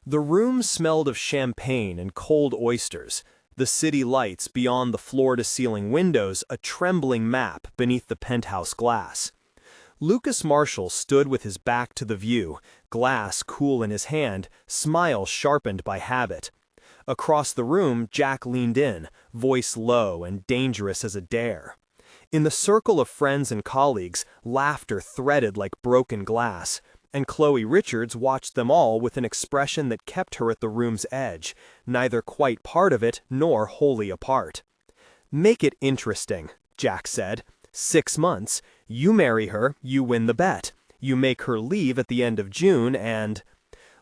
The room smelled of champagne and cold oysters, the city lights beyond the floor-to-ceiling windows a trembling map beneath the penthouse glass. Lucas Marshall stood with his back to the view, glass cool in his hand, smile sharpened by habit. Across the room, Jack leaned in, voice low and dangerous as a dare. In the circle of friends and colleagues, laughter threaded like broken glass, and Khloe Richards watched them all with an expression that kept her at the room's edge, neither quite part of it nor wholly a part. "Make it interesting," Jack said. 6 months, you marry her, you win the bet. You make her leave at the end of June and...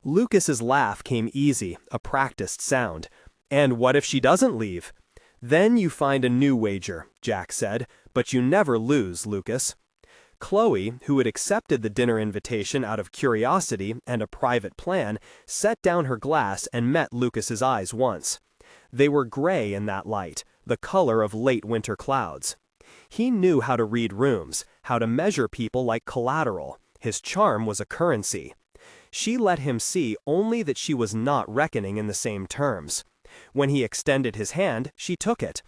Lucas's laugh came easy, a practiced sound. "And what if she doesn't leave?" "Then you find a new wager," Jack said, "but you never lose, Lucas." Khloe, who had accepted the dinner invitation out of curiosity and a private plan, set down her glass and met Lucas's eyes once. They were gray in that light, the color of late winter clouds. He knew how to read rooms, how to measure people like collateral. His charm was a currency. She let him see only that she was not reckoning in the same terms. When he extended his hand, she took it.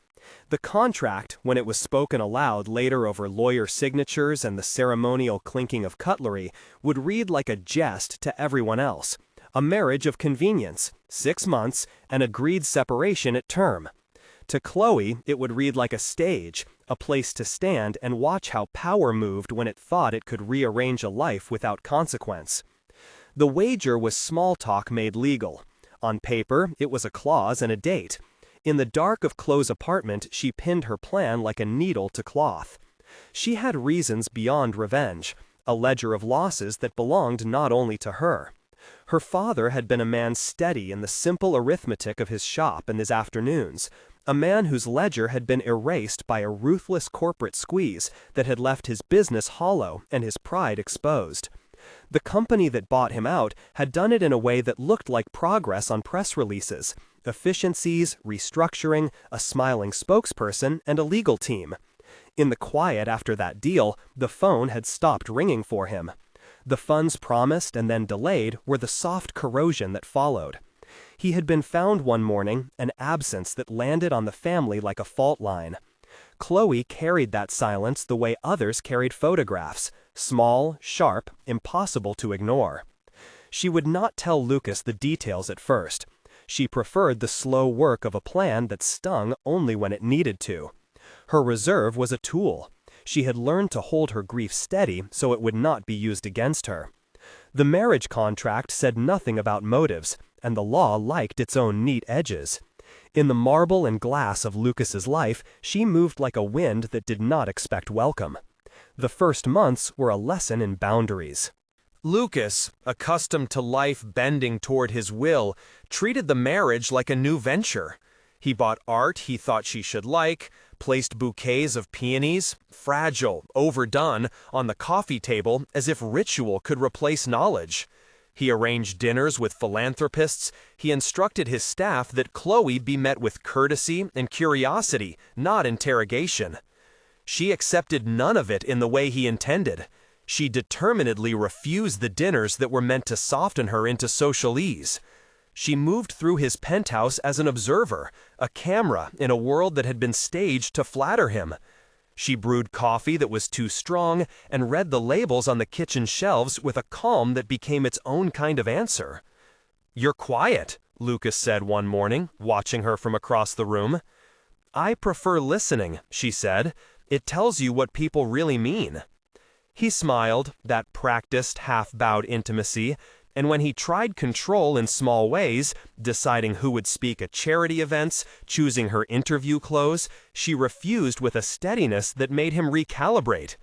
The contract, when it was spoken aloud later over lawyer signatures and the ceremonial clinking of cutlery, would read like a jest to everyone else. A marriage of convenience, 6 months, an agreed separation at term. To Khloe, it would read like a stage, a place to stand and watch how power moved when it thought it could rearrange a life without consequence. The wager was small talk made legal. On paper, it was a clause and a date. In the dark of Khloe's apartment, she pinned her plan like a needle to cloth. She had reasons beyond revenge, a ledger of losses that belonged not only to her. Her father had been a man steady in the simple arithmetic of his shop and his afternoons, a man whose ledger had been erased by a ruthless corporate squeeze that had left his business hollow and his pride exposed. The company that bought him out had done it in a way that looked like progress on press releases, efficiencies, restructuring, a smiling spokesperson, and a legal team. In the quiet after that deal, the phone had stopped ringing for him. The funds promised and then delayed were the soft corrosion that followed. He had been found one morning, an absence that landed on the family like a fault line. Khloe carried that silence the way others carried photographs, small, sharp, impossible to ignore. She would not tell Lucas the details at first. She preferred the slow work of a plan that stung only when it needed to. Her reserve was a tool. She had learned to hold her grief steady so it would not be used against her. The marriage contract said nothing about motives, and the law liked its own neat edges. In the marble and glass of Lucas's life, she moved like a wind that did not expect welcome. The first months were a lesson in boundaries. Lucas, accustomed to life bending toward his will, treated the marriage like a new venture. He bought art he thought she should like, placed bouquets of peonies, fragile, overdone, on the coffee table as if ritual could replace knowledge. He arranged dinners with philanthropists. He instructed his staff that Khloe be met with courtesy and curiosity, not interrogation. She accepted none of it in the way he intended. She determinedly refused the dinners that were meant to soften her into social ease. She moved through his penthouse as an observer, a camera in a world that had been staged to flatter him. She brewed coffee that was too strong and read the labels on the kitchen shelves with a calm that became its own kind of answer. "You're quiet," Lucas said one morning, watching her from across the room. "I prefer listening," she said. "It tells you what people really mean." He smiled, that practiced, half-bowed intimacy, and when he tried control in small ways, deciding who would speak at charity events, choosing her interview clothes, she refused with a steadiness that made him recalibrate.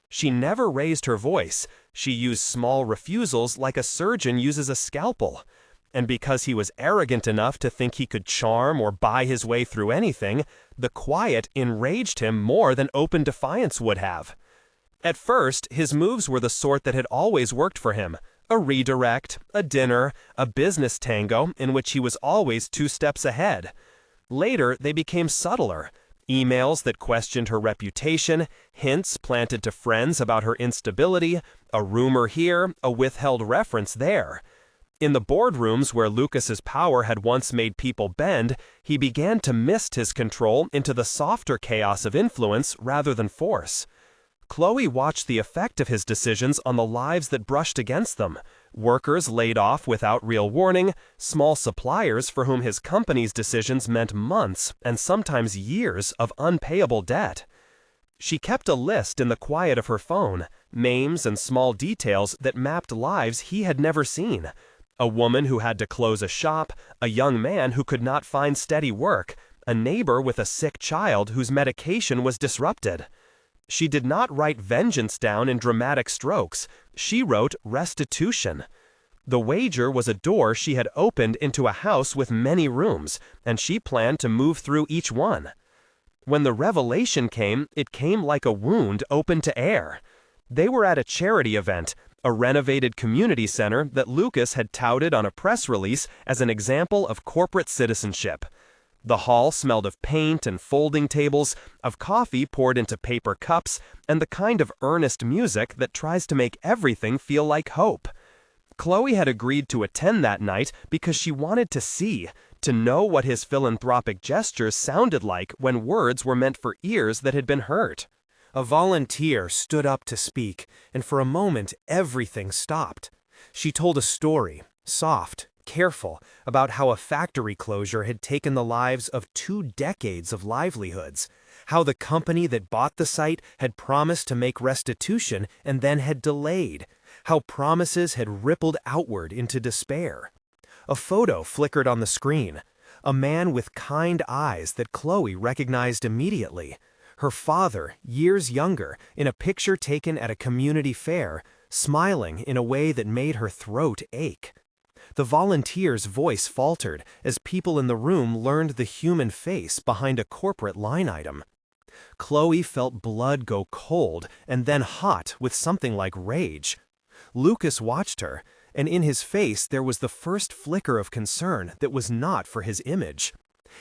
She never raised her voice. She used small refusals like a surgeon uses a scalpel. And because he was arrogant enough to think he could charm or buy his way through anything, the quiet enraged him more than open defiance would have. At first, his moves were the sort that had always worked for him. A redirect, a dinner, a business tango in which he was always 2 steps ahead. Later, they became subtler. Emails that questioned her reputation, hints planted to friends about her instability, a rumor here, a withheld reference there. In the boardrooms where Lucas's power had once made people bend, he began to mist his control into the softer chaos of influence rather than force. Khloe watched the effect of his decisions on the lives that brushed against them: workers laid off without real warning, small suppliers for whom his company's decisions meant months and sometimes years of unpayable debt. She kept a list in the quiet of her phone, names and small details that mapped lives he had never seen: a woman who had to close a shop, a young man who could not find steady work, a neighbor with a sick child whose medication was disrupted. She did not write vengeance down in dramatic strokes. She wrote restitution. The wager was a door she had opened into a house with many rooms, and she planned to move through each one. When the revelation came, it came like a wound open to air. They were at a charity event, a renovated community center that Lucas had touted on a press release as an example of corporate citizenship. The hall smelled of paint and folding tables, of coffee poured into paper cups, and the kind of earnest music that tries to make everything feel like hope. Khloe had agreed to attend that night because she wanted to know what his philanthropic gestures sounded like when words were meant for ears that had been hurt. A volunteer stood up to speak, and for a moment everything stopped. She told a story, soft, careful, about how a factory closure had taken the lives of 2 decades of livelihoods, how the company that bought the site had promised to make restitution and then had delayed, how promises had rippled outward into despair. A photo flickered on the screen, a man with kind eyes that Khloe recognized immediately. Her father, years younger, in a picture taken at a community fair, smiling in a way that made her throat ache. The volunteer's voice faltered as people in the room learned the human face behind a corporate line item. Khloe felt blood go cold and then hot with something like rage. Lucas watched her, and in his face there was the first flicker of concern that was not for his image.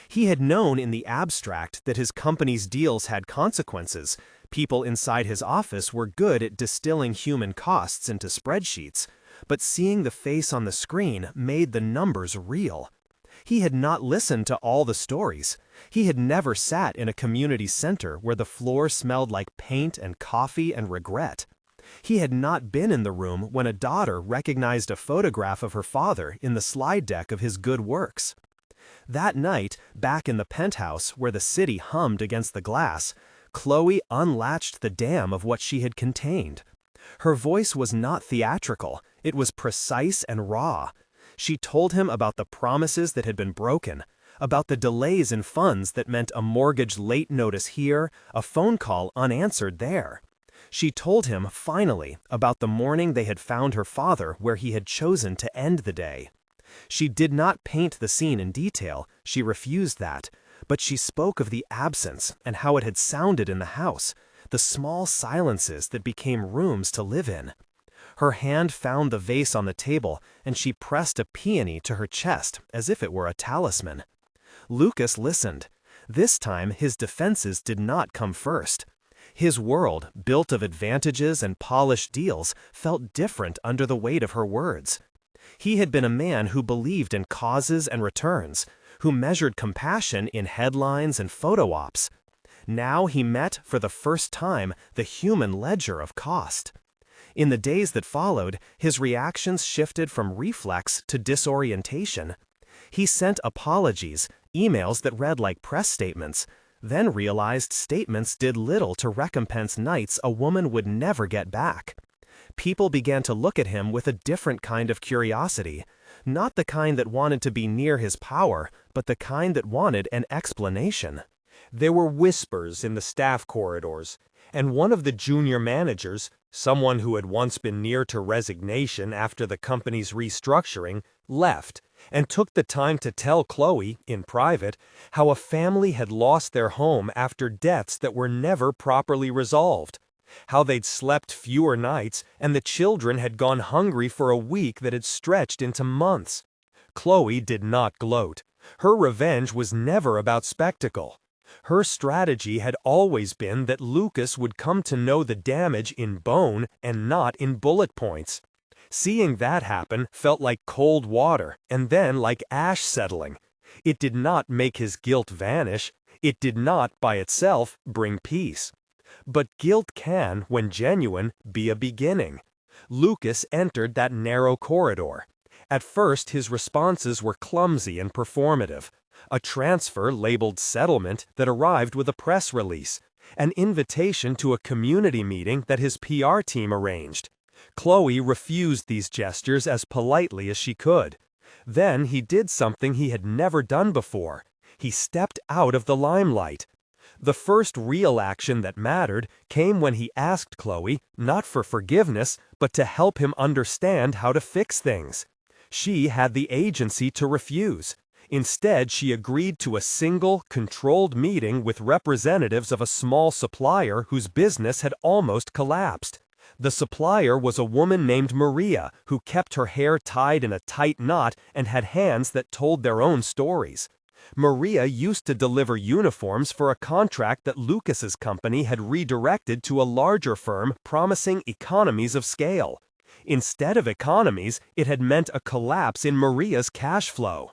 He had known in the abstract that his company's deals had consequences. People inside his office were good at distilling human costs into spreadsheets, but seeing the face on the screen made the numbers real. He had not listened to all the stories. He had never sat in a community center where the floor smelled like paint and coffee and regret. He had not been in the room when a daughter recognized a photograph of her father in the slide deck of his good works. That night, back in the penthouse where the city hummed against the glass, Khloe unlatched the dam of what she had contained. Her voice was not theatrical, it was precise and raw. She told him about the promises that had been broken, about the delays in funds that meant a mortgage late notice here, a phone call unanswered there. She told him, finally, about the morning they had found her father where he had chosen to end the day. She did not paint the scene in detail, she refused that, but she spoke of the absence and how it had sounded in the house, the small silences that became rooms to live in. Her hand found the vase on the table, and she pressed a peony to her chest as if it were a talisman. Lucas listened. This time his defenses did not come first. His world, built of advantages and polished deals, felt different under the weight of her words. He had been a man who believed in causes and returns, who measured compassion in headlines and photo ops. Now he met, for the first time, the human ledger of cost. In the days that followed, his reactions shifted from reflex to disorientation. He sent apologies, emails that read like press statements, then realized statements did little to recompense nights a woman would never get back. People began to look at him with a different kind of curiosity, not the kind that wanted to be near his power, but the kind that wanted an explanation. There were whispers in the staff corridors, and one of the junior managers, someone who had once been near to resignation after the company's restructuring, left and took the time to tell Khloe, in private, how a family had lost their home after deaths that were never properly resolved, how they'd slept fewer nights and the children had gone hungry for a week that had stretched into months. Khloe did not gloat. Her revenge was never about spectacle. Her strategy had always been that Lucas would come to know the damage in bone and not in bullet points. Seeing that happen felt like cold water and then like ash settling. It did not make his guilt vanish. It did not, by itself, bring peace. But guilt can, when genuine, be a beginning. Lucas entered that narrow corridor. At first, his responses were clumsy and performative. A transfer labeled settlement that arrived with a press release. An invitation to a community meeting that his PR team arranged. Khloe refused these gestures as politely as she could. Then he did something he had never done before. He stepped out of the limelight. The first real action that mattered came when he asked Khloe, not for forgiveness, but to help him understand how to fix things. She had the agency to refuse. Instead, she agreed to a single, controlled meeting with representatives of a small supplier whose business had almost collapsed. The supplier was a woman named Maria who kept her hair tied in a tight knot and had hands that told their own stories. Maria used to deliver uniforms for a contract that Lucas's company had redirected to a larger firm promising economies of scale. Instead of economies, it had meant a collapse in Maria's cash flow.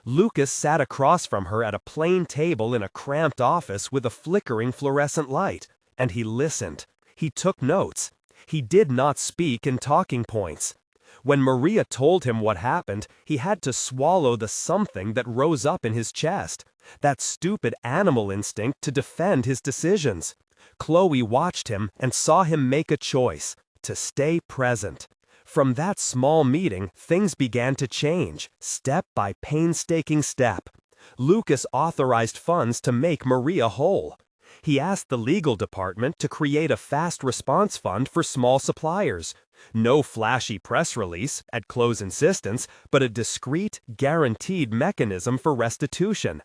Lucas sat across from her at a plain table in a cramped office with a flickering fluorescent light, and he listened. He took notes. He did not speak in talking points. When Maria told him what happened, he had to swallow the something that rose up in his chest, that stupid animal instinct to defend his decisions. Khloe watched him and saw him make a choice, to stay present. From that small meeting, things began to change, step by painstaking step. Lucas authorized funds to make Maria whole. He asked the legal department to create a fast response fund for small suppliers. No flashy press release, at Khloe's insistence, but a discreet, guaranteed mechanism for restitution.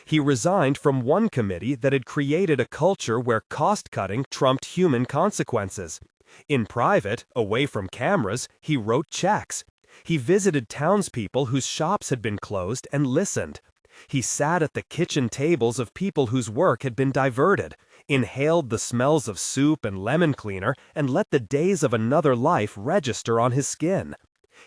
He resigned from one committee that had created a culture where cost-cutting trumped human consequences. In private, away from cameras, he wrote checks. He visited townspeople whose shops had been closed and listened. He sat at the kitchen tables of people whose work had been diverted, inhaled the smells of soup and lemon cleaner, and let the days of another life register on his skin.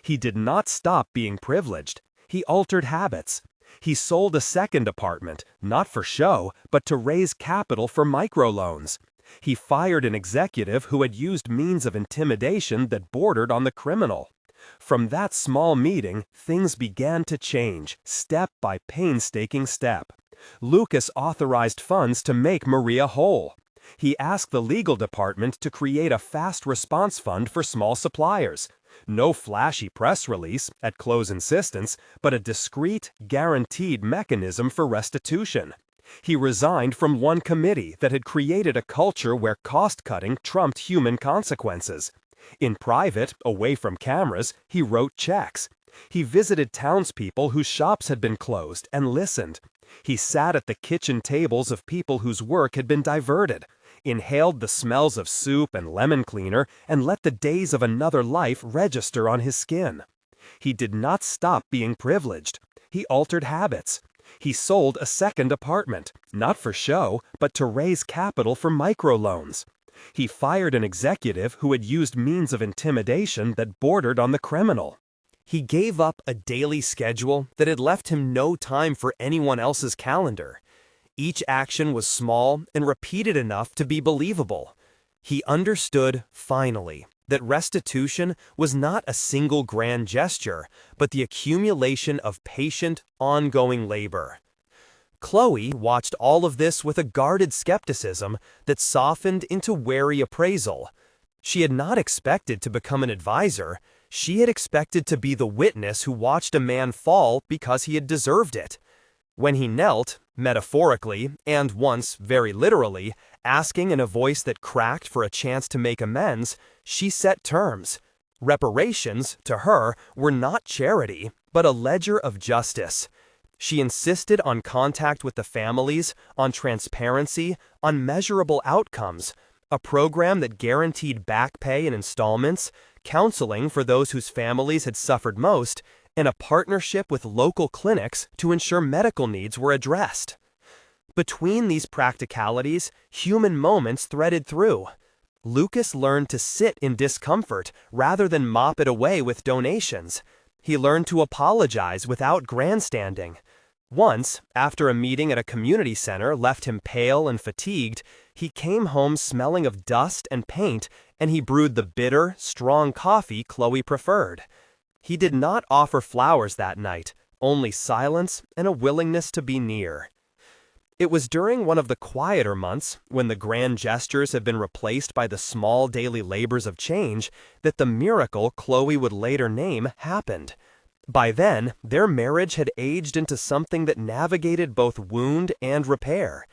He did not stop being privileged. He altered habits. He sold a second apartment, not for show, but to raise capital for microloans. He fired an executive who had used means of intimidation that bordered on the criminal. From that small meeting, things began to change, step by painstaking step. Lucas authorized funds to make Maria whole. He asked the legal department to create a fast response fund for small suppliers. No flashy press release, at Khloe's insistence, but a discreet, guaranteed mechanism for restitution. He resigned from one committee that had created a culture where cost-cutting trumped human consequences. In private, away from cameras, he wrote checks. He visited townspeople whose shops had been closed and listened. He sat at the kitchen tables of people whose work had been diverted, inhaled the smells of soup and lemon cleaner, and let the days of another life register on his skin. He did not stop being privileged. He altered habits. He sold a second apartment, not for show, but to raise capital for microloans. He fired an executive who had used means of intimidation that bordered on the criminal. He gave up a daily schedule that had left him no time for anyone else's calendar. Each action was small and repeated enough to be believable. He understood, finally, that restitution was not a single grand gesture, but the accumulation of patient, ongoing labor. Khloe watched all of this with a guarded skepticism that softened into wary appraisal. She had not expected to become an advisor. She had expected to be the witness who watched a man fall because he had deserved it. When he knelt, metaphorically, and once very literally, asking in a voice that cracked for a chance to make amends, she set terms. Reparations, to her, were not charity, but a ledger of justice. She insisted on contact with the families, on transparency, on measurable outcomes, a program that guaranteed back pay in installments, counseling for those whose families had suffered most, and a partnership with local clinics to ensure medical needs were addressed. Between these practicalities, human moments threaded through. Lucas learned to sit in discomfort rather than mop it away with donations. He learned to apologize without grandstanding. Once, after a meeting at a community center left him pale and fatigued, he came home smelling of dust and paint, and he brewed the bitter, strong coffee Khloe preferred. He did not offer flowers that night, only silence and a willingness to be near. It was during one of the quieter months, when the grand gestures have been replaced by the small daily labors of change, that the miracle Khloe would later name happened. By then, their marriage had aged into something that navigated both wound and repair.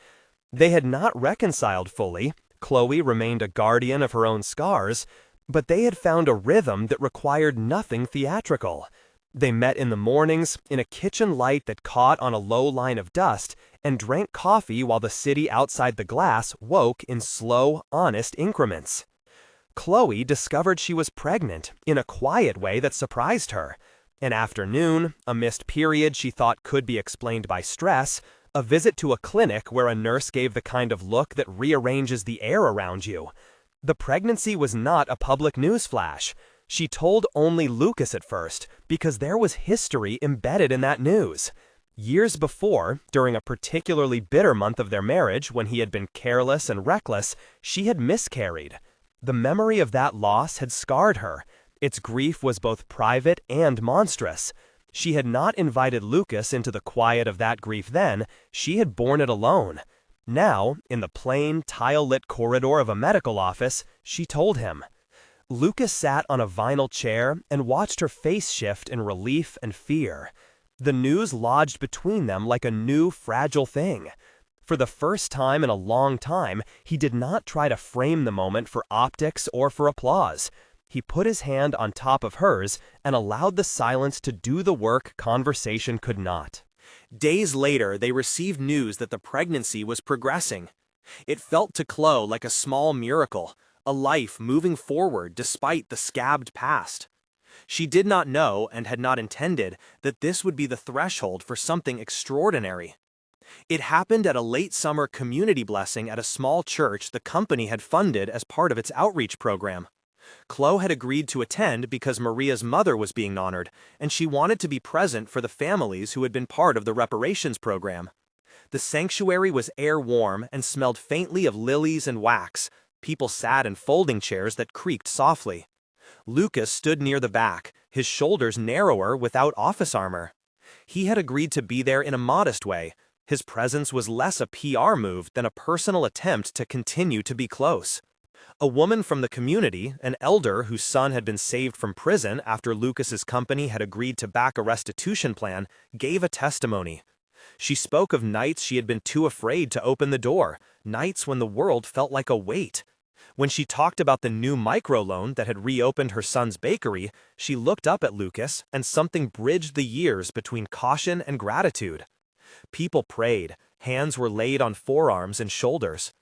They had not reconciled fully. Khloe remained a guardian of her own scars, but they had found a rhythm that required nothing theatrical. They met in the mornings, in a kitchen light that caught on a low line of dust, and drank coffee while the city outside the glass woke in slow, honest increments. Khloe discovered she was pregnant in a quiet way that surprised her. An afternoon, a missed period she thought could be explained by stress, a visit to a clinic where a nurse gave the kind of look that rearranges the air around you. The pregnancy was not a public news flash. She told only Lucas at first, because there was history embedded in that news. Years before, during a particularly bitter month of their marriage when he had been careless and reckless, she had miscarried. The memory of that loss had scarred her. Its grief was both private and monstrous. She had not invited Lucas into the quiet of that grief then, she had borne it alone. Now, in the plain, tile-lit corridor of a medical office, she told him. Lucas sat on a vinyl chair and watched her face shift in relief and fear. The news lodged between them like a new, fragile thing. For the first time in a long time, he did not try to frame the moment for optics or for applause. He put his hand on top of hers and allowed the silence to do the work conversation could not. Days later, they received news that the pregnancy was progressing. It felt to Khloe like a small miracle, a life moving forward despite the scabbed past. She did not know, and had not intended, that this would be the threshold for something extraordinary. It happened at a late summer community blessing at a small church the company had funded as part of its outreach program. Khloe had agreed to attend because Maria's mother was being honored, and she wanted to be present for the families who had been part of the reparations program. The sanctuary was air-warm and smelled faintly of lilies and wax. People sat in folding chairs that creaked softly. Lucas stood near the back, his shoulders narrower without office armor. He had agreed to be there in a modest way. His presence was less a PR move than a personal attempt to continue to be close. A woman from the community, an elder whose son had been saved from prison after Lucas's company had agreed to back a restitution plan, gave a testimony. She spoke of nights she had been too afraid to open the door, nights when the world felt like a weight. When she talked about the new microloan that had reopened her son's bakery, she looked up at Lucas, and something bridged the years between caution and gratitude. People prayed, hands were laid on forearms and shoulders.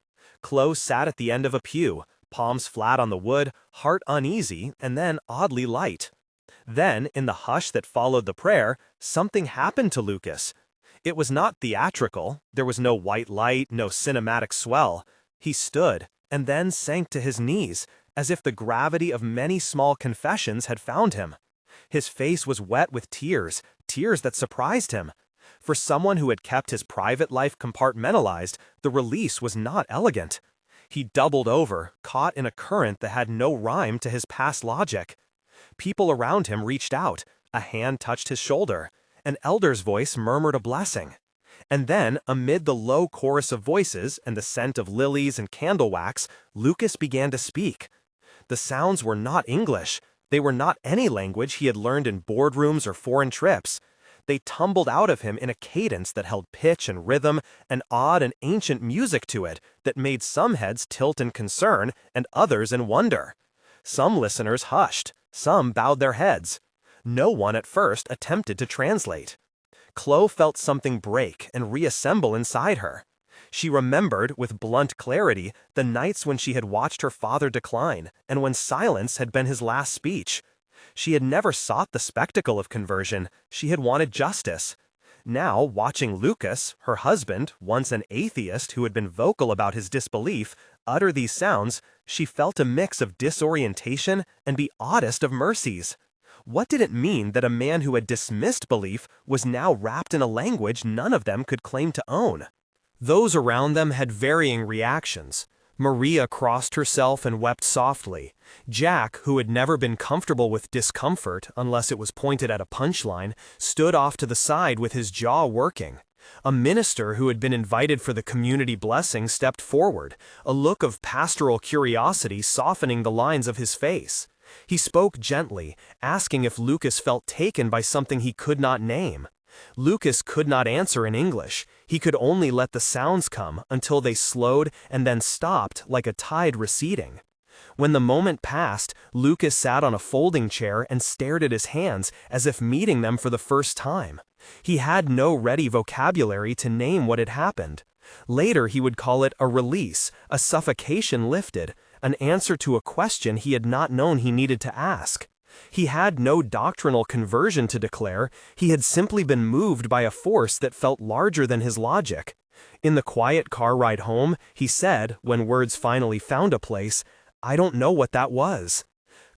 Khloe sat at the end of a pew, palms flat on the wood, heart uneasy, and then oddly light. Then, in the hush that followed the prayer, something happened to Lucas. It was not theatrical. There was no white light, no cinematic swell. He stood, and then sank to his knees, as if the gravity of many small confessions had found him. His face was wet with tears, tears that surprised him. For someone who had kept his private life compartmentalized, the release was not elegant. He doubled over, caught in a current that had no rhyme to his past logic. People around him reached out. A hand touched his shoulder. An elder's voice murmured a blessing. And then, amid the low chorus of voices and the scent of lilies and candle wax, Lucas began to speak. The sounds were not English. They were not any language he had learned in boardrooms or foreign trips. They tumbled out of him in a cadence that held pitch and rhythm, an odd and ancient music to it that made some heads tilt in concern and others in wonder. Some listeners hushed, some bowed their heads. No one at first attempted to translate. Khloe felt something break and reassemble inside her. She remembered, with blunt clarity, the nights when she had watched her father decline, and when silence had been his last speech. She had never sought the spectacle of conversion. She had wanted justice. Now, watching Lucas, her husband, once an atheist who had been vocal about his disbelief, utter these sounds, she felt a mix of disorientation and be oddest of mercies. What did it mean that a man who had dismissed belief was now wrapped in a language none of them could claim to own? Those around them had varying reactions. Maria crossed herself and wept softly. Jack, who had never been comfortable with discomfort unless it was pointed at a punchline, stood off to the side with his jaw working. A minister who had been invited for the community blessing stepped forward, a look of pastoral curiosity softening the lines of his face. He spoke gently, asking if Lucas felt taken by something he could not name. Lucas could not answer in English. He could only let the sounds come until they slowed and then stopped like a tide receding. When the moment passed, Lucas sat on a folding chair and stared at his hands as if meeting them for the first time. He had no ready vocabulary to name what had happened. Later he would call it a release, a suffocation lifted, an answer to a question he had not known he needed to ask. He had no doctrinal conversion to declare, he had simply been moved by a force that felt larger than his logic. In the quiet car ride home, he said, when words finally found a place, "I don't know what that was."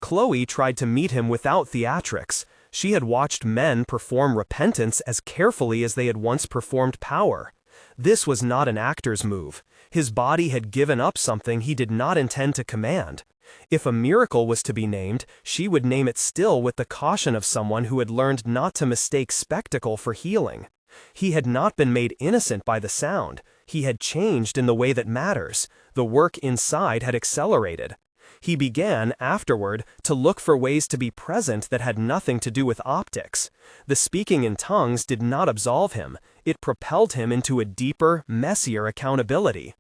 Khloe tried to meet him without theatrics. She had watched men perform repentance as carefully as they had once performed power. This was not an actor's move. His body had given up something he did not intend to command. If a miracle was to be named, she would name it still with the caution of someone who had learned not to mistake spectacle for healing. He had not been made innocent by the sound. He had changed in the way that matters. The work inside had accelerated. He began, afterward, to look for ways to be present that had nothing to do with optics. The speaking in tongues did not absolve him. It propelled him into a deeper, messier accountability.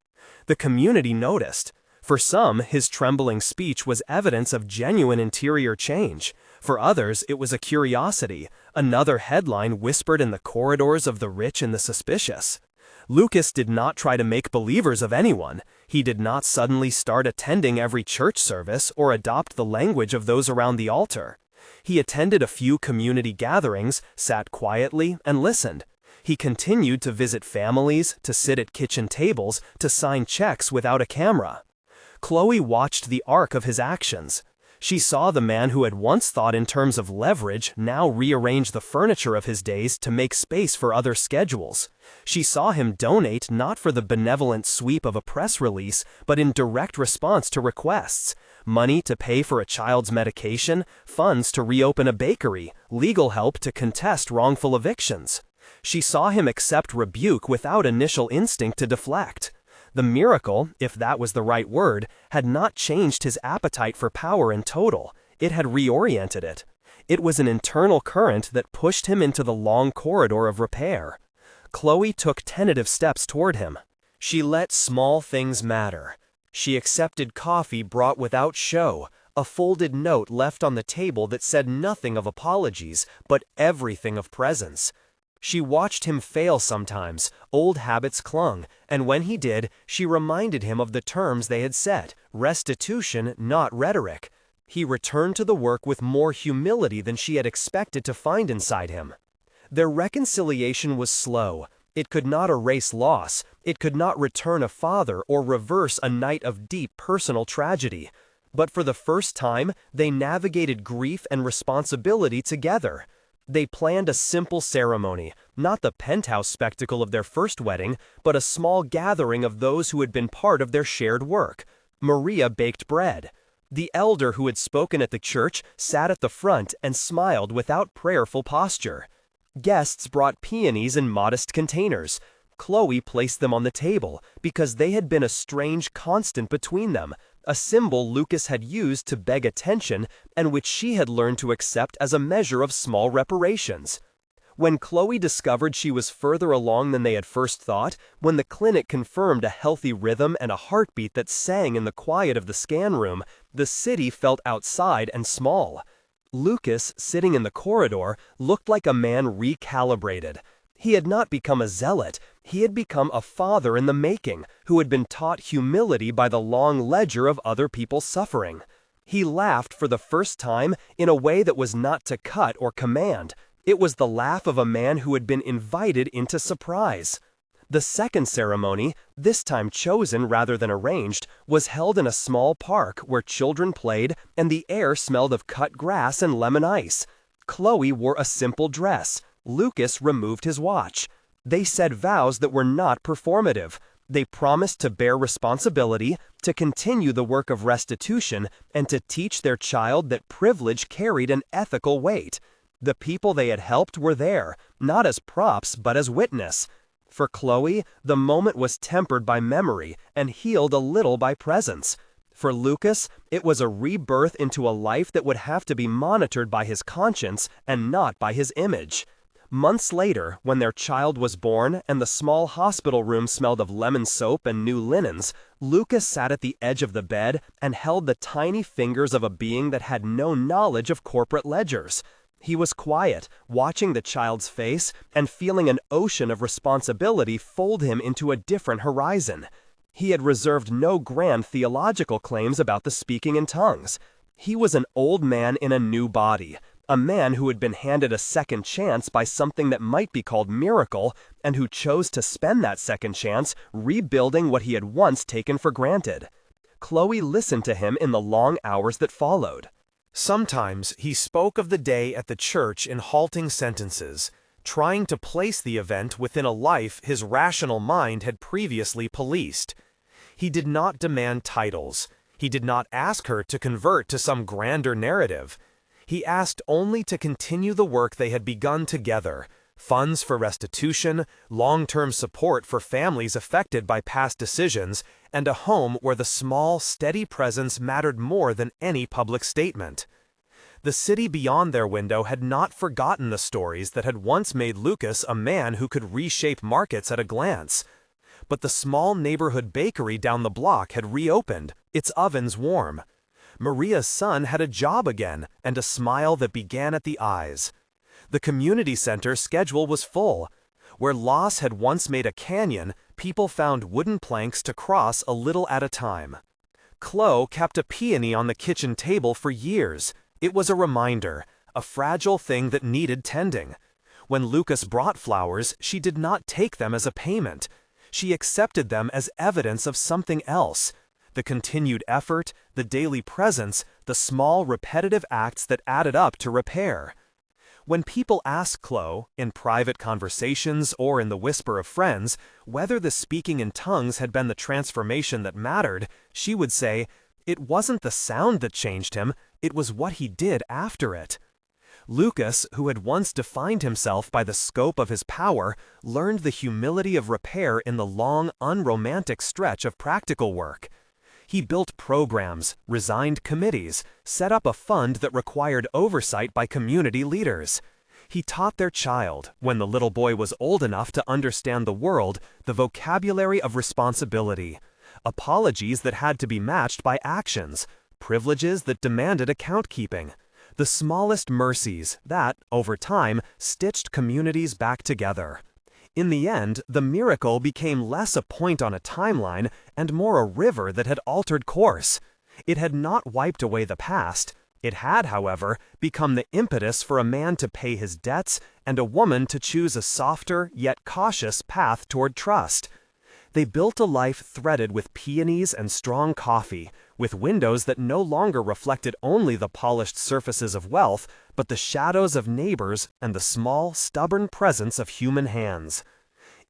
The community noticed. For some, his trembling speech was evidence of genuine interior change. For others, it was a curiosity, another headline whispered in the corridors of the rich and the suspicious. Lucas did not try to make believers of anyone. He did not suddenly start attending every church service or adopt the language of those around the altar. He attended a few community gatherings, sat quietly, and listened. He continued to visit families, to sit at kitchen tables, to sign checks without a camera. Khloe watched the arc of his actions. She saw the man who had once thought in terms of leverage now rearrange the furniture of his days to make space for other schedules. She saw him donate not for the benevolent sweep of a press release, but in direct response to requests. Money to pay for a child's medication, funds to reopen a bakery, legal help to contest wrongful evictions. She saw him accept rebuke without initial instinct to deflect. The miracle, if that was the right word, had not changed his appetite for power in total. It had reoriented it. It was an internal current that pushed him into the long corridor of repair. Khloe took tentative steps toward him. She let small things matter. She accepted coffee brought without show, a folded note left on the table that said nothing of apologies, but everything of presence. She watched him fail sometimes, old habits clung, and when he did, she reminded him of the terms they had set, restitution, not rhetoric. He returned to the work with more humility than she had expected to find inside him. Their reconciliation was slow. It could not erase loss. It could not return a father or reverse a night of deep personal tragedy. But for the first time, they navigated grief and responsibility together. They planned a simple ceremony, not the penthouse spectacle of their first wedding, but a small gathering of those who had been part of their shared work. Maria baked bread. The elder who had spoken at the church sat at the front and smiled without prayerful posture. Guests brought peonies in modest containers. Khloe placed them on the table because they had been a strange constant between them, a symbol Lucas had used to beg attention and which she had learned to accept as a measure of small reparations. When Khloe discovered she was further along than they had first thought, when the clinic confirmed a healthy rhythm and a heartbeat that sang in the quiet of the scan room, the city felt outside and small. Lucas, sitting in the corridor, looked like a man recalibrated. He had not become a zealot. He had become a father in the making, who had been taught humility by the long ledger of other people's suffering. He laughed for the first time in a way that was not to cut or command. It was the laugh of a man who had been invited into surprise. The second ceremony, this time chosen rather than arranged, was held in a small park where children played and the air smelled of cut grass and lemon ice. Khloe wore a simple dress. Lucas removed his watch. They said vows that were not performative. They promised to bear responsibility, to continue the work of restitution, and to teach their child that privilege carried an ethical weight. The people they had helped were there, not as props but as witness. For Khloe, the moment was tempered by memory and healed a little by presence. For Lucas, it was a rebirth into a life that would have to be monitored by his conscience and not by his image. Months later, when their child was born and the small hospital room smelled of lemon soap and new linens, Lucas sat at the edge of the bed and held the tiny fingers of a being that had no knowledge of corporate ledgers. He was quiet, watching the child's face and feeling an ocean of responsibility fold him into a different horizon. He had reserved no grand theological claims about the speaking in tongues. He was an old man in a new body. A man who had been handed a second chance by something that might be called miracle, and who chose to spend that second chance rebuilding what he had once taken for granted. Khloe listened to him in the long hours that followed. Sometimes he spoke of the day at the church in halting sentences, trying to place the event within a life his rational mind had previously policed. He did not demand titles. He did not ask her to convert to some grander narrative. He asked only to continue the work they had begun together: funds for restitution, long-term support for families affected by past decisions, and a home where the small, steady presence mattered more than any public statement. The city beyond their window had not forgotten the stories that had once made Lucas a man who could reshape markets at a glance. But the small neighborhood bakery down the block had reopened, its ovens warm. Maria's son had a job again, and a smile that began at the eyes. The community center's schedule was full. Where loss had once made a canyon, people found wooden planks to cross a little at a time. Khloe kept a peony on the kitchen table for years. It was a reminder, a fragile thing that needed tending. When Lucas brought flowers, she did not take them as a payment. She accepted them as evidence of something else. The continued effort, the daily presence, the small repetitive acts that added up to repair. When people asked Khloe, in private conversations or in the whisper of friends, whether the speaking in tongues had been the transformation that mattered, she would say, "It wasn't the sound that changed him, it was what he did after it." Lucas, who had once defined himself by the scope of his power, learned the humility of repair in the long, unromantic stretch of practical work. He built programs, resigned committees, set up a fund that required oversight by community leaders. He taught their child, when the little boy was old enough to understand the world, the vocabulary of responsibility. Apologies that had to be matched by actions, privileges that demanded account-keeping. The smallest mercies that, over time, stitched communities back together. In the end, the miracle became less a point on a timeline and more a river that had altered course. It had not wiped away the past. It had, however, become the impetus for a man to pay his debts and a woman to choose a softer yet cautious path toward trust. They built a life threaded with peonies and strong coffee, with windows that no longer reflected only the polished surfaces of wealth, but the shadows of neighbors and the small, stubborn presence of human hands.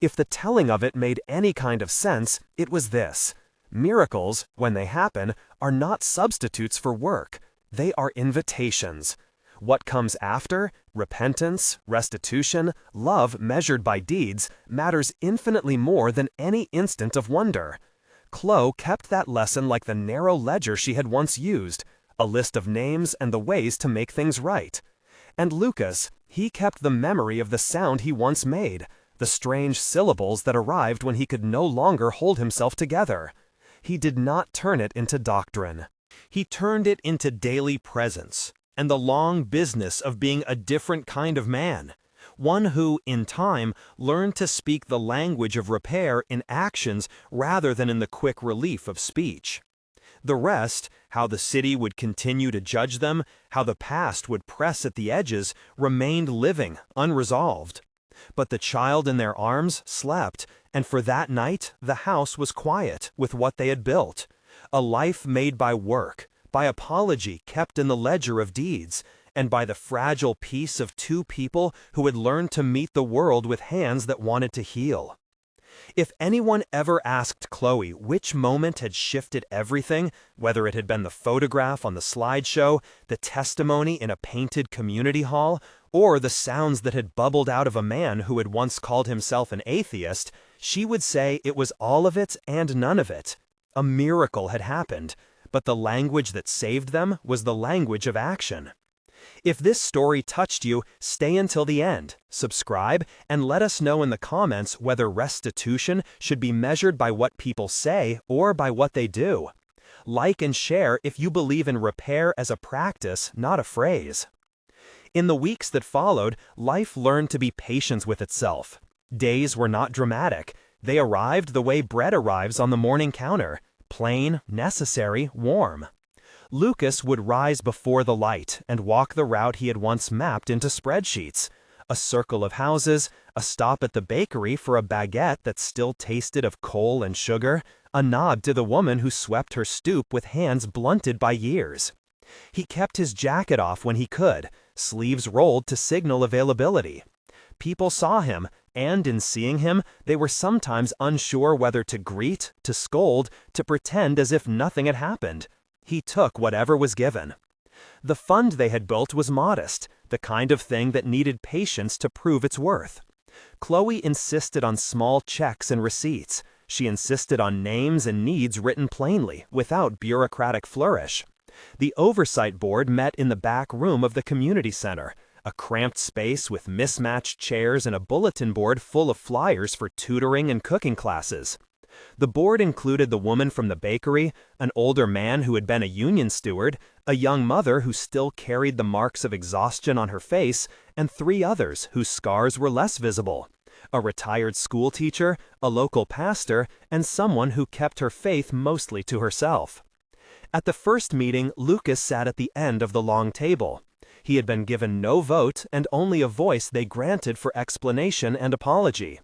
If the telling of it made any kind of sense, it was this: miracles, when they happen, are not substitutes for work. They are invitations. What comes after, repentance, restitution, love measured by deeds, matters infinitely more than any instant of wonder. Khloe kept that lesson like the narrow ledger she had once used, a list of names and the ways to make things right. And Lucas, he kept the memory of the sound he once made, the strange syllables that arrived when he could no longer hold himself together. He did not turn it into doctrine. He turned it into daily presence, and the long business of being a different kind of man, one who, in time, learned to speak the language of repair in actions rather than in the quick relief of speech. The rest, how the city would continue to judge them, how the past would press at the edges, remained living, unresolved. But the child in their arms slept, and for that night the house was quiet with what they had built. A life made by work, by apology kept in the ledger of deeds, and by the fragile peace of two people who had learned to meet the world with hands that wanted to heal. If anyone ever asked Khloe which moment had shifted everything, whether it had been the photograph on the slideshow, the testimony in a painted community hall, or the sounds that had bubbled out of a man who had once called himself an atheist, she would say it was all of it and none of it. A miracle had happened, but the language that saved them was the language of action. If this story touched you, stay until the end, subscribe, and let us know in the comments whether restitution should be measured by what people say or by what they do. Like and share if you believe in repair as a practice, not a phrase. In the weeks that followed, life learned to be patient with itself. Days were not dramatic. They arrived the way bread arrives on the morning counter: plain, necessary, warm. Lucas would rise before the light and walk the route he had once mapped into spreadsheets. A circle of houses, a stop at the bakery for a baguette that still tasted of coal and sugar, a nod to the woman who swept her stoop with hands blunted by years. He kept his jacket off when he could, sleeves rolled to signal availability. People saw him, and in seeing him, they were sometimes unsure whether to greet, to scold, to pretend as if nothing had happened. He took whatever was given. The fund they had built was modest, the kind of thing that needed patience to prove its worth. Khloe insisted on small checks and receipts. She insisted on names and needs written plainly, without bureaucratic flourish. The oversight board met in the back room of the community center, a cramped space with mismatched chairs and a bulletin board full of flyers for tutoring and cooking classes. The board included the woman from the bakery, an older man who had been a union steward, a young mother who still carried the marks of exhaustion on her face, and 3 others whose scars were less visible: a retired school teacher, a local pastor, and someone who kept her faith mostly to herself. At the first meeting, Lucas sat at the end of the long table. He had been given no vote and only a voice they granted for explanation and apology.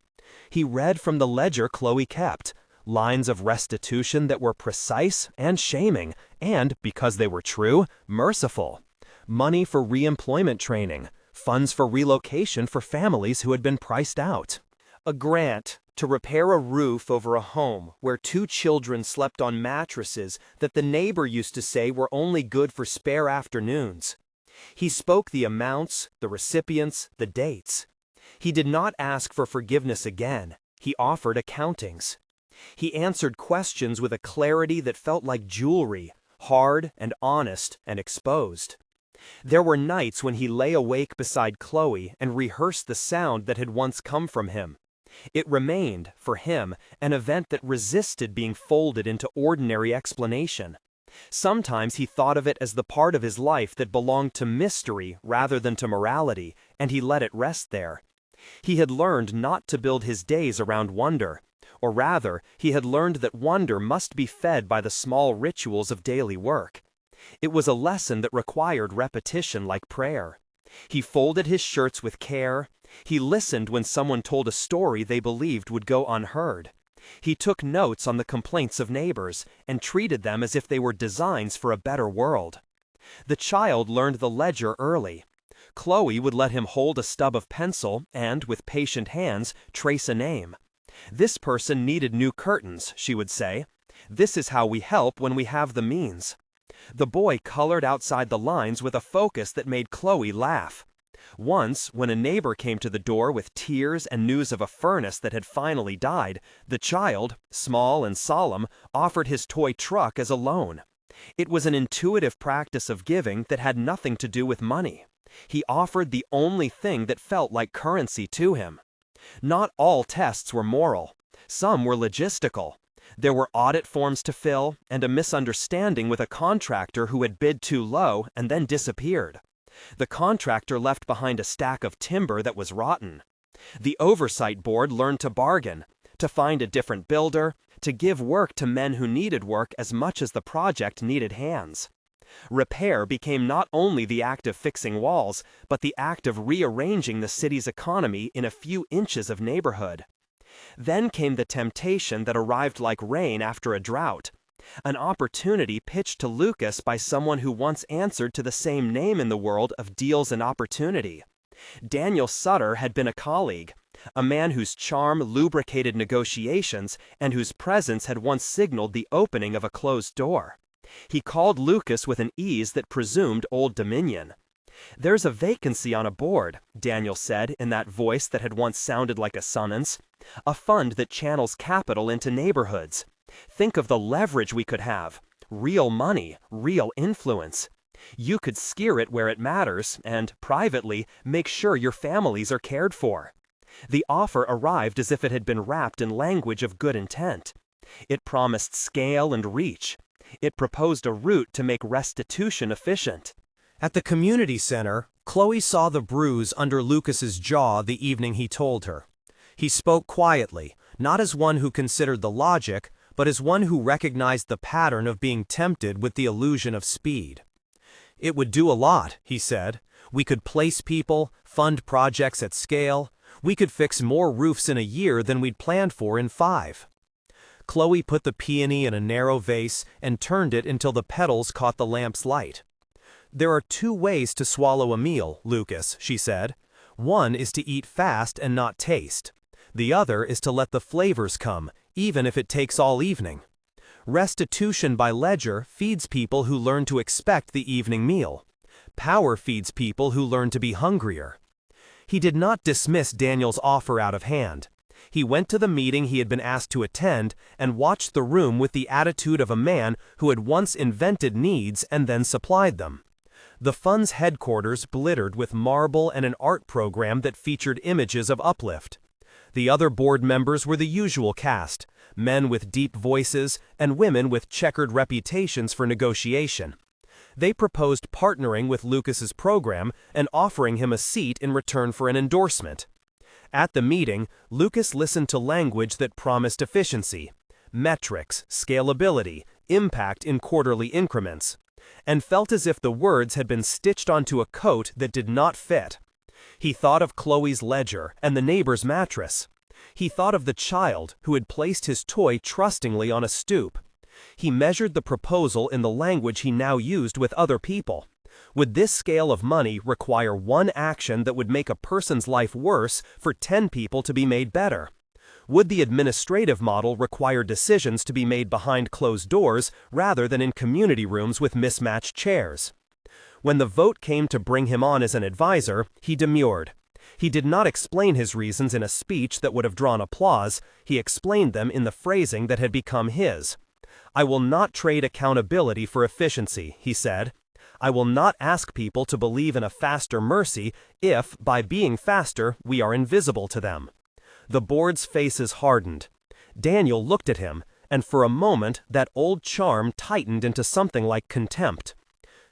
He read from the ledger Khloe kept, lines of restitution that were precise and shaming, and, because they were true, merciful. Money for re-employment training, funds for relocation for families who had been priced out. A grant to repair a roof over a home where 2 children slept on mattresses that the neighbor used to say were only good for spare afternoons. He spoke the amounts, the recipients, the dates. He did not ask for forgiveness again. He offered accountings. He answered questions with a clarity that felt like jewelry, hard and honest and exposed. There were nights when he lay awake beside Khloe and rehearsed the sound that had once come from him. It remained, for him, an event that resisted being folded into ordinary explanation. Sometimes he thought of it as the part of his life that belonged to mystery rather than to morality, and he let it rest there. He had learned not to build his days around wonder. Or rather, he had learned that wonder must be fed by the small rituals of daily work. It was a lesson that required repetition like prayer. He folded his shirts with care. He listened when someone told a story they believed would go unheard. He took notes on the complaints of neighbors and treated them as if they were designs for a better world. The child learned the ledger early. Khloe would let him hold a stub of pencil and, with patient hands, trace a name. "This person needed new curtains," she would say. "This is how we help when we have the means." The boy colored outside the lines with a focus that made Khloe laugh. Once, when a neighbor came to the door with tears and news of a furnace that had finally died, the child, small and solemn, offered his toy truck as a loan. It was an intuitive practice of giving that had nothing to do with money. He offered the only thing that felt like currency to him. Not all tests were moral. Some were logistical. There were audit forms to fill, and a misunderstanding with a contractor who had bid too low and then disappeared. The contractor left behind a stack of timber that was rotten. The oversight board learned to bargain, to find a different builder, to give work to men who needed work as much as the project needed hands. Repair became not only the act of fixing walls, but the act of rearranging the city's economy in a few inches of neighborhood. Then came the temptation that arrived like rain after a drought. An opportunity pitched to Lucas by someone who once answered to the same name in the world of deals and opportunity. Daniel Sutter had been a colleague, a man whose charm lubricated negotiations and whose presence had once signaled the opening of a closed door. He called Lucas with an ease that presumed old dominion. "There's a vacancy on a board," Daniel said in that voice that had once sounded like a summons. "A fund that channels capital into neighborhoods. Think of the leverage we could have. Real money, real influence. You could steer it where it matters and, privately, make sure your families are cared for." The offer arrived as if it had been wrapped in language of good intent. It promised scale and reach. It proposed a route to make restitution efficient. At the community center, Khloe saw the bruise under Lucas's jaw the evening he told her. He spoke quietly, not as one who considered the logic, but as one who recognized the pattern of being tempted with the illusion of speed. "It would do a lot," he said. "We could place people, fund projects at scale. We could fix more roofs in a year than we'd planned for in 5. Khloe put the peony in a narrow vase and turned it until the petals caught the lamp's light. "There are 2 ways to swallow a meal, Lucas," she said. "One is to eat fast and not taste. The other is to let the flavors come, even if it takes all evening. Restitution by ledger feeds people who learn to expect the evening meal. Power feeds people who learn to be hungrier." He did not dismiss Daniel's offer out of hand. He went to the meeting he had been asked to attend and watched the room with the attitude of a man who had once invented needs and then supplied them. The fund's headquarters glittered with marble and an art program that featured images of uplift. The other board members were the usual cast, men with deep voices and women with checkered reputations for negotiation. They proposed partnering with Lucas's program and offering him a seat in return for an endorsement. At the meeting, Lucas listened to language that promised efficiency, metrics, scalability, impact in quarterly increments, and felt as if the words had been stitched onto a coat that did not fit. He thought of Khloe's ledger and the neighbor's mattress. He thought of the child who had placed his toy trustingly on a stoop. He measured the proposal in the language he now used with other people. Would this scale of money require one action that would make a person's life worse for 10 people to be made better? Would the administrative model require decisions to be made behind closed doors rather than in community rooms with mismatched chairs? When the vote came to bring him on as an advisor, he demurred. He did not explain his reasons in a speech that would have drawn applause. He explained them in the phrasing that had become his. "I will not trade accountability for efficiency," he said. "I will not ask people to believe in a faster mercy if, by being faster, we are invisible to them." The board's faces hardened. Daniel looked at him, and for a moment that old charm tightened into something like contempt.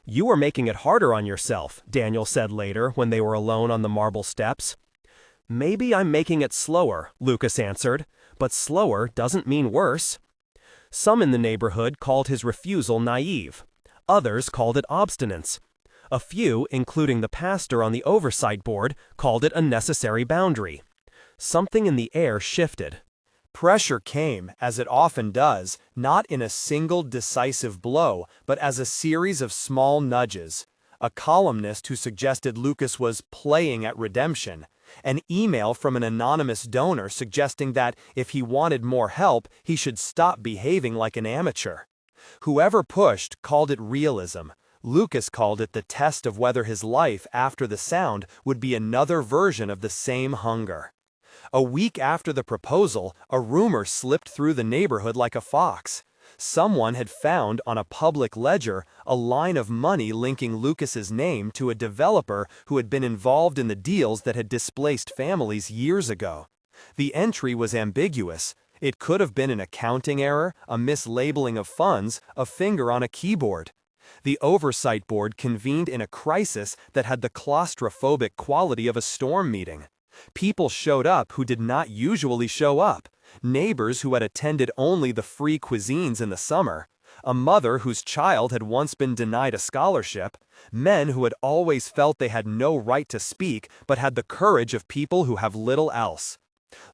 "You are making it harder on yourself," Daniel said later when they were alone on the marble steps. "Maybe I'm making it slower," Lucas answered, "but slower doesn't mean worse." Some in the neighborhood called his refusal naive. Others called it obstinance. A few, including the pastor on the oversight board, called it a necessary boundary. Something in the air shifted. Pressure came, as it often does, not in a single decisive blow, but as a series of small nudges. A columnist who suggested Lucas was playing at redemption. An email from an anonymous donor suggesting that if he wanted more help, he should stop behaving like an amateur. Whoever pushed called it realism. Lucas called it the test of whether his life after the sound would be another version of the same hunger. A week after the proposal, a rumor slipped through the neighborhood like a fox. Someone had found on a public ledger a line of money linking Lucas's name to a developer who had been involved in the deals that had displaced families years ago. The entry was ambiguous. It could have been an accounting error, a mislabeling of funds, a finger on a keyboard. The oversight board convened in a crisis that had the claustrophobic quality of a storm meeting. People showed up who did not usually show up. Neighbors who had attended only the free cuisines in the summer. a mother whose child had once been denied a scholarship, men who had always felt they had no right to speak but had the courage of people who have little else.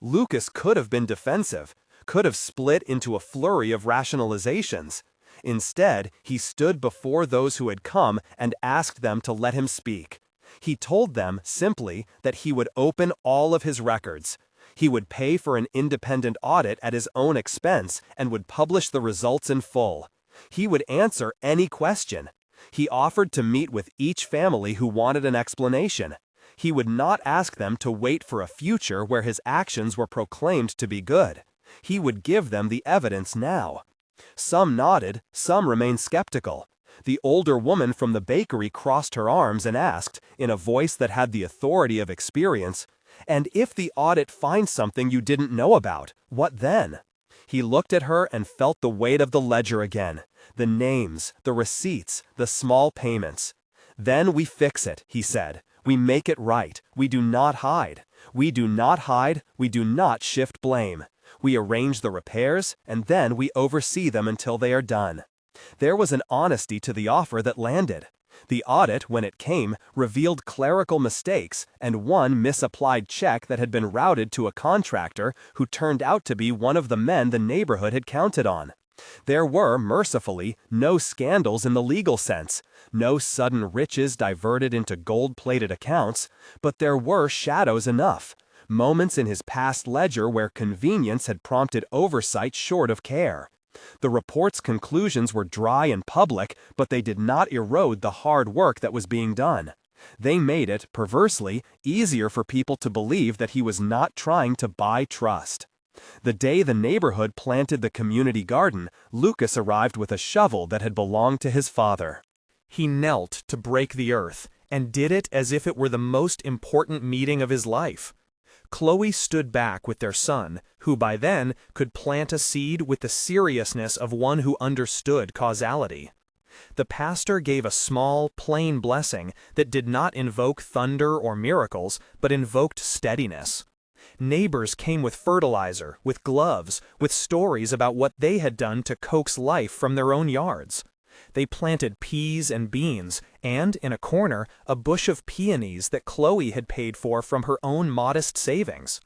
Lucas could have been defensive, could have split into a flurry of rationalizations. Instead, he stood before those who had come and asked them to let him speak. He told them, simply, that he would open all of his records. He would pay for an independent audit at his own expense and would publish the results in full. He would answer any question. He offered to meet with each family who wanted an explanation. He would not ask them to wait for a future where his actions were proclaimed to be good. He would give them the evidence now. Some nodded, some remained skeptical. The older woman from the bakery crossed her arms and asked, in a voice that had the authority of experience, "And if the audit finds something you didn't know about, what then?" He looked at her and felt the weight of the ledger again, the names, the receipts, the small payments. "Then we fix it," he said. "We make it right. We do not hide. We do not hide. We do not shift blame. We arrange the repairs, and then we oversee them until they are done." There was an honesty to the offer that landed. The audit, when it came, revealed clerical mistakes and one misapplied check that had been routed to a contractor who turned out to be one of the men the neighborhood had counted on. There were, mercifully, no scandals in the legal sense, no sudden riches diverted into gold-plated accounts, but there were shadows enough, moments in his past ledger where convenience had prompted oversight short of care. The report's conclusions were dry and public, but they did not erode the hard work that was being done. They made it, perversely, easier for people to believe that he was not trying to buy trust. The day the neighborhood planted the community garden, Lucas arrived with a shovel that had belonged to his father. He knelt to break the earth, and did it as if it were the most important meeting of his life. Khloe stood back with their son, who by then could plant a seed with the seriousness of one who understood causality. The pastor gave a small, plain blessing that did not invoke thunder or miracles, but invoked steadiness. Neighbors came with fertilizer, with gloves, with stories about what they had done to coax life from their own yards. They planted peas and beans, and, in a corner, a bush of peonies that Khloe had paid for from her own modest savings.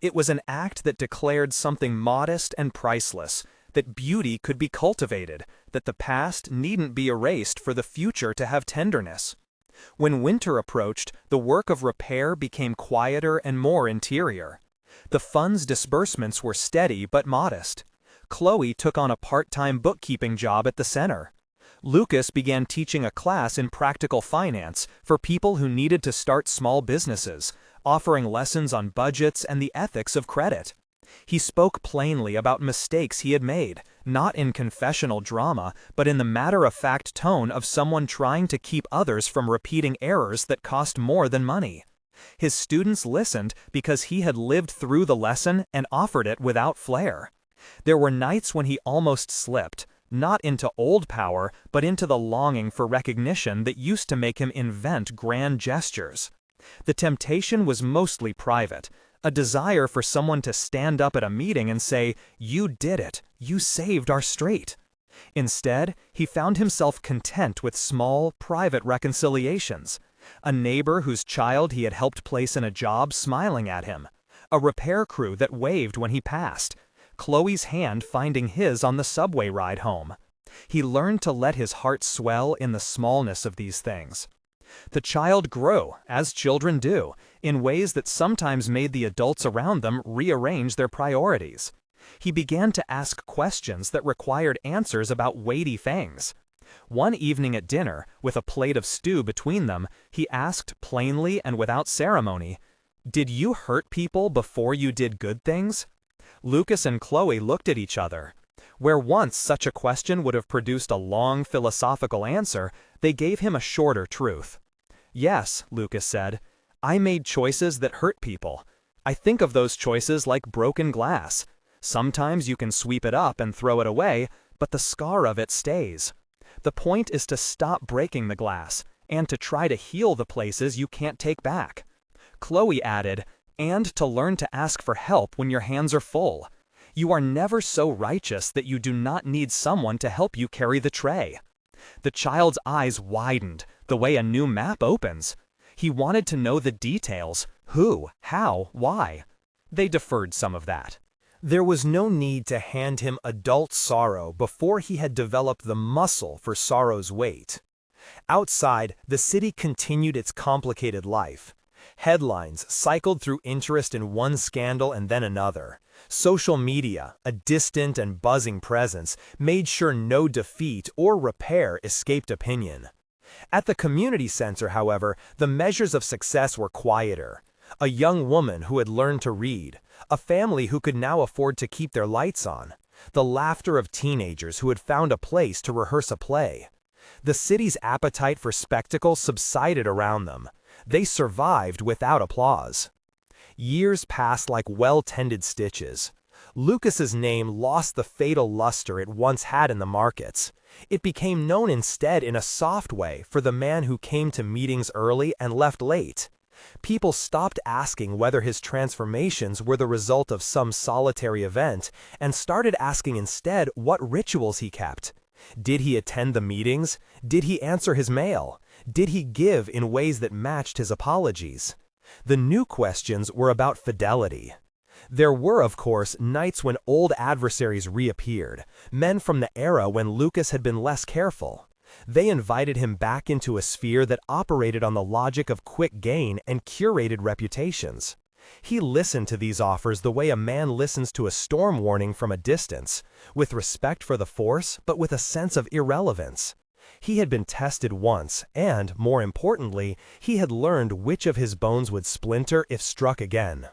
It was an act that declared something modest and priceless, that beauty could be cultivated, that the past needn't be erased for the future to have tenderness. When winter approached, the work of repair became quieter and more interior. The fund's disbursements were steady but modest. Khloe took on a part-time bookkeeping job at the center. Lucas began teaching a class in practical finance for people who needed to start small businesses, offering lessons on budgets and the ethics of credit. He spoke plainly about mistakes he had made, not in confessional drama, but in the matter-of-fact tone of someone trying to keep others from repeating errors that cost more than money. His students listened because he had lived through the lesson and offered it without flair. There were nights when he almost slipped, not into old power, but into the longing for recognition that used to make him invent grand gestures. The temptation was mostly private, a desire for someone to stand up at a meeting and say, "You did it, you saved our street." Instead, he found himself content with small, private reconciliations. A neighbor whose child he had helped place in a job smiling at him. A repair crew that waved when he passed. Khloe's hand finding his on the subway ride home. He learned to let his heart swell in the smallness of these things. The child grew, as children do, in ways that sometimes made the adults around them rearrange their priorities. He began to ask questions that required answers about weighty things. One evening at dinner, with a plate of stew between them, he asked plainly and without ceremony, "Did you hurt people before you did good things?" Lucas and Khloe looked at each other. Where once such a question would have produced a long philosophical answer, they gave him a shorter truth. "Yes," Lucas said, "I made choices that hurt people. I think of those choices like broken glass. Sometimes you can sweep it up and throw it away, but the scar of it stays. The point is to stop breaking the glass, and to try to heal the places you can't take back." Khloe added, "And to learn to ask for help when your hands are full. You are never so righteous that you do not need someone to help you carry the tray. The child's eyes widened, the way a new map opens. He wanted to know the details: who, how, why. They deferred some of that. There was no need to hand him adult sorrow before he had developed the muscle for sorrow's weight. Outside, the city continued its complicated life. Headlines cycled through interest in one scandal and then another. Social media, a distant and buzzing presence, made sure no defeat or repair escaped opinion. At the community center, however, the measures of success were quieter. A young woman who had learned to read, a family who could now afford to keep their lights on, the laughter of teenagers who had found a place to rehearse a play. The city's appetite for spectacle subsided around them. They survived without applause. Years passed like well-tended stitches. Lucas's name lost the fatal luster it once had in the markets. It became known instead in a soft way for the man who came to meetings early and left late. People stopped asking whether his transformations were the result of some solitary event and started asking instead what rituals he kept. Did he attend the meetings? Did he answer his mail? Did he give in ways that matched his apologies? The new questions were about fidelity. There were, of course, nights when old adversaries reappeared, men from the era when Lucas had been less careful. They invited him back into a sphere that operated on the logic of quick gain and curated reputations. He listened to these offers the way a man listens to a storm warning from a distance, with respect for the force, but with a sense of irrelevance. He had been tested once, and, more importantly, he had learned which of his bones would splinter if struck again.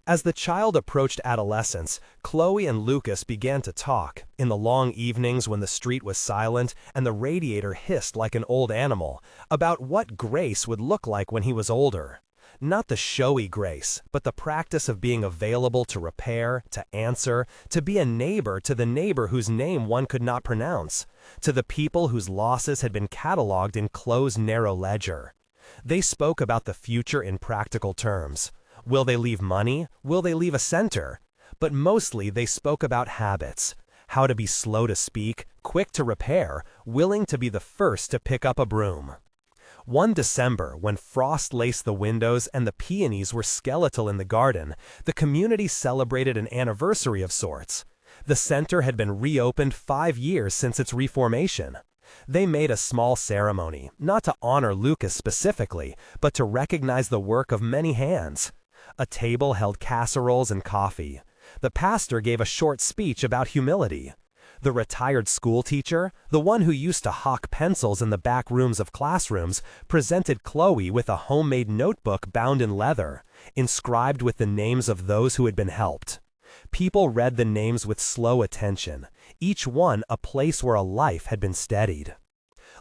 As the child approached adolescence, Khloe and Lucas began to talk, in the long evenings when the street was silent and the radiator hissed like an old animal, about what grace would look like when he was older. Not the showy grace, but the practice of being available to repair, to answer, to be a neighbor to the neighbor whose name one could not pronounce, to the people whose losses had been cataloged in Khloe's narrow ledger. They spoke about the future in practical terms. Will they leave money? Will they leave a center? But mostly they spoke about habits. How to be slow to speak, quick to repair, willing to be the first to pick up a broom. One December, when frost laced the windows and the peonies were skeletal in the garden, the community celebrated an anniversary of sorts. The center had been reopened 5 years since its reformation. They made a small ceremony, not to honor Lucas specifically, but to recognize the work of many hands. A table held casseroles and coffee. The pastor gave a short speech about humility. The retired school teacher, the one who used to hawk pencils in the back rooms of classrooms, presented Khloe with a homemade notebook bound in leather, inscribed with the names of those who had been helped. People read the names with slow attention, each one a place where a life had been steadied.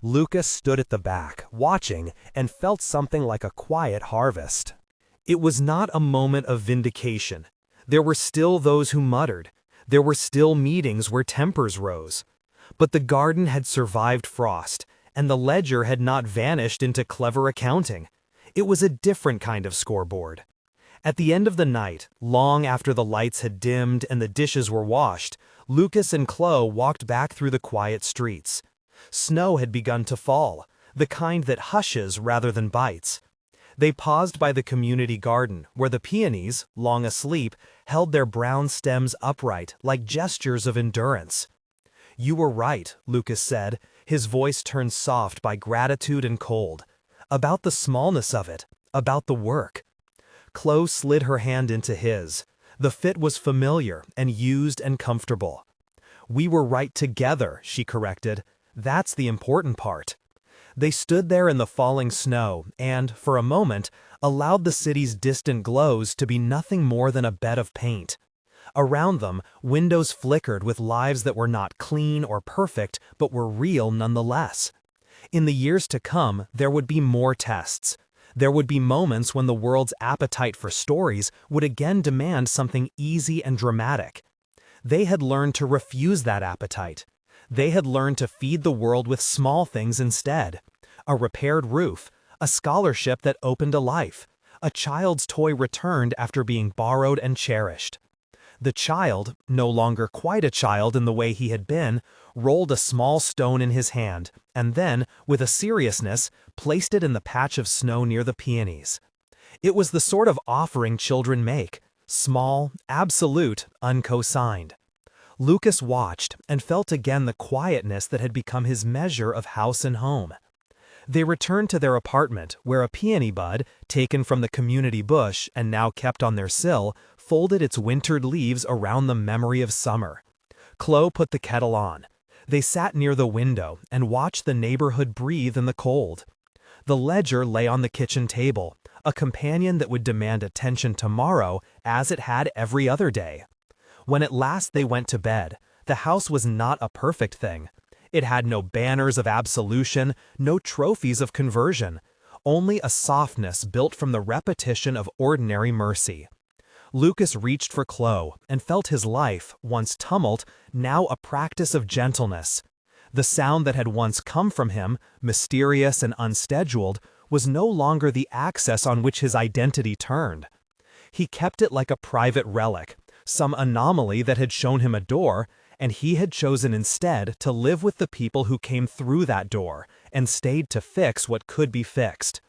Lucas stood at the back, watching, and felt something like a quiet harvest. It was not a moment of vindication. There were still those who muttered. There were still meetings where tempers rose. But the garden had survived frost, and the ledger had not vanished into clever accounting. It was a different kind of scoreboard. At the end of the night, long after the lights had dimmed and the dishes were washed, Lucas and Khloe walked back through the quiet streets. Snow had begun to fall, the kind that hushes rather than bites. They paused by the community garden, where the peonies, long asleep, held their brown stems upright like gestures of endurance. "You were right," Lucas said, his voice turned soft by gratitude and cold. "About the smallness of it, about the work." Khloe slid her hand into his. The fit was familiar and used and comfortable. "We were right together," she corrected. "That's the important part." They stood there in the falling snow and, for a moment, allowed the city's distant glows to be nothing more than a bed of paint. Around them, windows flickered with lives that were not clean or perfect, but were real nonetheless. In the years to come, there would be more tests. There would be moments when the world's appetite for stories would again demand something easy and dramatic. They had learned to refuse that appetite. They had learned to feed the world with small things instead. A repaired roof, a scholarship that opened a life, a child's toy returned after being borrowed and cherished. The child, no longer quite a child in the way he had been, rolled a small stone in his hand, and then, with a seriousness, placed it in the patch of snow near the peonies. It was the sort of offering children make, small, absolute, uncosigned. Lucas watched and felt again the quietness that had become his measure of house and home. They returned to their apartment, where a peony bud, taken from the community bush and now kept on their sill, folded its wintered leaves around the memory of summer. Khloe put the kettle on. They sat near the window and watched the neighborhood breathe in the cold. The ledger lay on the kitchen table, a companion that would demand attention tomorrow as it had every other day. When at last they went to bed, the house was not a perfect thing. It had no banners of absolution, no trophies of conversion, only a softness built from the repetition of ordinary mercy. Lucas reached for Khloe and felt his life, once tumult, now a practice of gentleness. The sound that had once come from him, mysterious and unscheduled, was no longer the axis on which his identity turned. He kept it like a private relic, some anomaly that had shown him a door, and he had chosen instead to live with the people who came through that door and stayed to fix what could be fixed.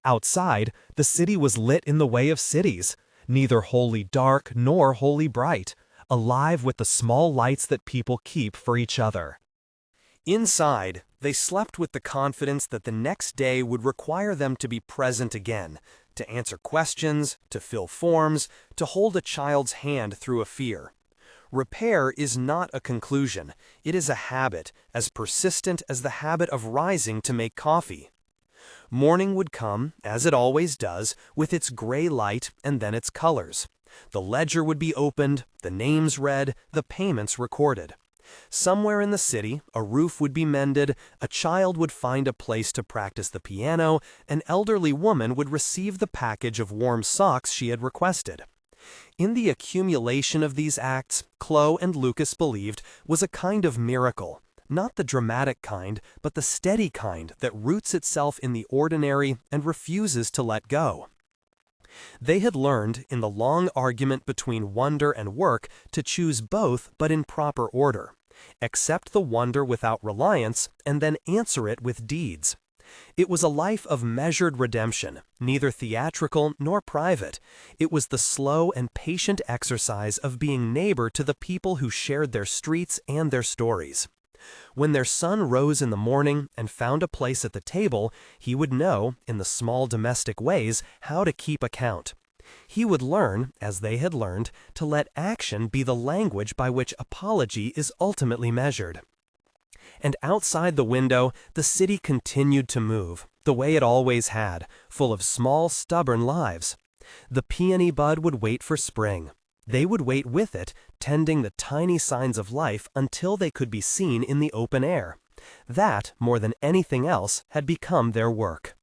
Outside, the city was lit in the way of cities, neither wholly dark nor wholly bright, alive with the small lights that people keep for each other. Inside, they slept with the confidence that the next day would require them to be present again, to answer questions, to fill forms, to hold a child's hand through a fear. Repair is not a conclusion, it is a habit, as persistent as the habit of rising to make coffee. Morning would come, as it always does, with its gray light and then its colors. The ledger would be opened, the names read, the payments recorded. Somewhere in the city, a roof would be mended, a child would find a place to practice the piano, an elderly woman would receive the package of warm socks she had requested. In the accumulation of these acts, Khloe and Lucas believed was a kind of miracle, not the dramatic kind, but the steady kind that roots itself in the ordinary and refuses to let go. They had learned, in the long argument between wonder and work, to choose both but in proper order. Accept the wonder without reliance, and then answer it with deeds. It was a life of measured redemption, neither theatrical nor private. It was the slow and patient exercise of being neighbor to the people who shared their streets and their stories. When their son rose in the morning and found a place at the table, he would know, in the small domestic ways, how to keep account. He would learn, as they had learned, to let action be the language by which apology is ultimately measured. And outside the window, the city continued to move, the way it always had, full of small, stubborn lives. The peony bud would wait for spring. They would wait with it, tending the tiny signs of life until they could be seen in the open air. That, more than anything else, had become their work.